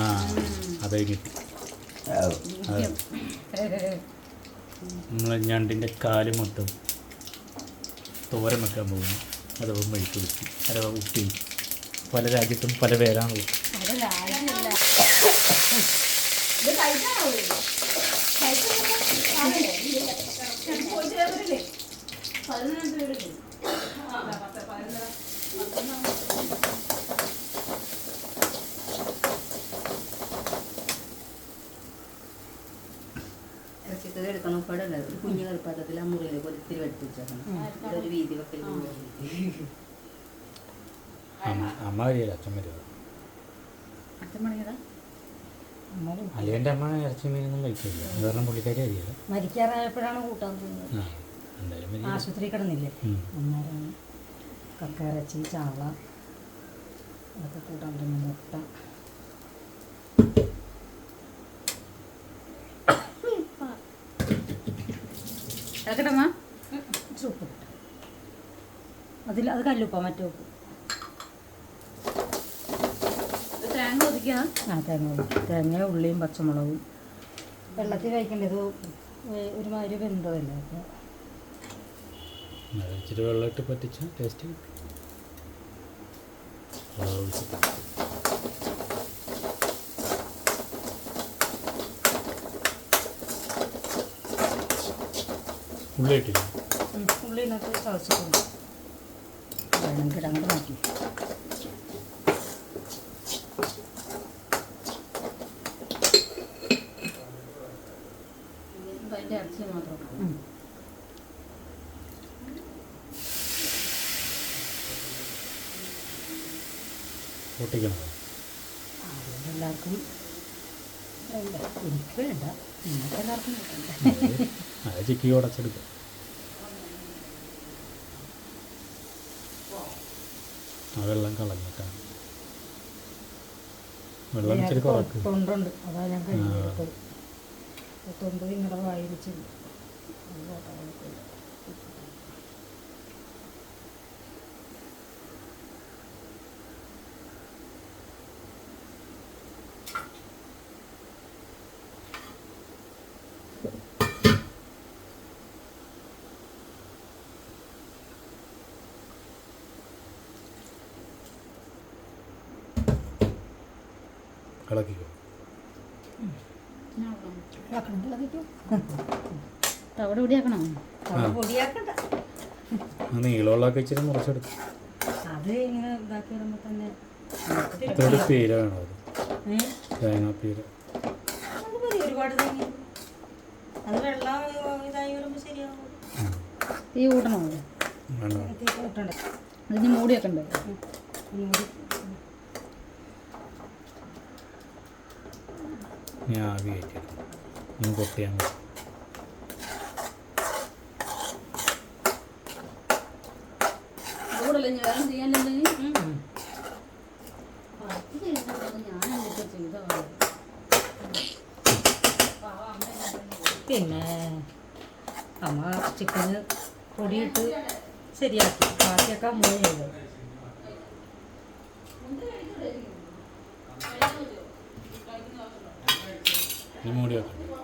ആ അതേ കിട്ടി. നമ്മൾ ഞണ്ടിൻ്റെ കാല് മൊത്തം തോരൻ വെക്കാൻ പോകുന്നു. അഥവാ മെഴുക്കുരുത്തി അഥവാ ഉപ്പി. പല രാജ്യത്തും പല പേരാണല്ലോ. ഇറച്ചിക്കറി എടുക്കണം. പാടുണ്ട് ഒരു കുഞ്ഞു കറിപ്പാത്രത്തിൽ ആ മുറിയിൽ പോലെ ഇത്തിരി വെട്ടിച്ചേക്കണം. ഒരു വീതി വെക്കൽ അമ്മ വരികയില്ല, അച്ഛൻ വരുക. അലിയൻ്റെ അമ്മ ഇറച്ചി മീനൊന്നും കഴിക്കില്ല. കാരണം പുള്ളിക്കാരി അറിയില്ല. മരിക്കാറായപ്പോഴാണ് കൂട്ടാൻ തോന്നുന്നത്. എന്തായാലും ആശുപത്രി കിടന്നില്ലേ അന്നേരമാണ് കക്കയിറച്ചി, ചാള അതൊക്കെ കൂട്ടാൻ തുടങ്ങി. മുട്ട സൂപ്പ് അത് കല്ലുപ്പ മറ്റേ ഉപ്പ്. തേങ്ങ ഉള്ളിയും പച്ചമുളകും വെള്ളത്തിൽ കഴിക്കേണ്ടത് ഒരുമാതിരി വെന്തതല്ലേ. അപ്പോൾ ഇച്ചിരി വെള്ളമിട്ട് പറ്റിച്ച ടേസ്റ്റ് ഉള്ളി ഇട്ടില്ല. ഉള്ളി ഇതിനകത്ത് ചതച്ചിട്ടുണ്ട്. വേണമെങ്കിൽ അങ്ങോട്ട് മാറ്റി. പൊട്ടിക്കണം. എല്ലാവർക്കും വേണ്ട, എനിക്ക് വേണ്ട, നിങ്ങൾക്ക് എല്ലാവർക്കും വേണ്ട. അത് ചിക്കി ഉടച്ചെടുക്കാം. ആ വെള്ളം കളഞ്ഞിട്ടാണ്. വെള്ളം ഇച്ചിരി കുറക്കും. തൊണ്ടുണ്ട്, അതാ ഞാൻ കഴിഞ്ഞത്. തൊണ്ട് നിങ്ങളുടെ വായി വെച്ചില്ല. ഇളക്കിക്കോ. തവിട് പൊടിയാക്കണോ? പൊടിയാക്കണ്ട. നീളമുള്ളതൊക്കെ ഇച്ചിരി മുറിച്ചെടുക്കും. അത് ഇങ്ങനെ ഇതാക്കി വരുമ്പോൾ തന്നെ ഇതോട് പീര വേണോ? തേങ്ങാപ്പീര ഒരുപാട് തേങ്ങ. അത് വെള്ളം ഇതായി വരുമ്പോൾ ശരിയാവും. തീ കൂട്ടണോ? തീ കൂട്ടണ്ട. അതിന് മൂടിയൊക്കെ ഉണ്ട്. ഞാൻ ആവി കയറ്റിയെടുക്കും. ഇനി പൊട്ടിയാൽ മതി. പിന്നെ അമ്മ ചിക്കന് പൊടിയിട്ട് ശരിയാക്കി. ബാക്കിയൊക്കെ അമ്മ ചെയ്തത്. ഇനി മൂടി വെക്കണം.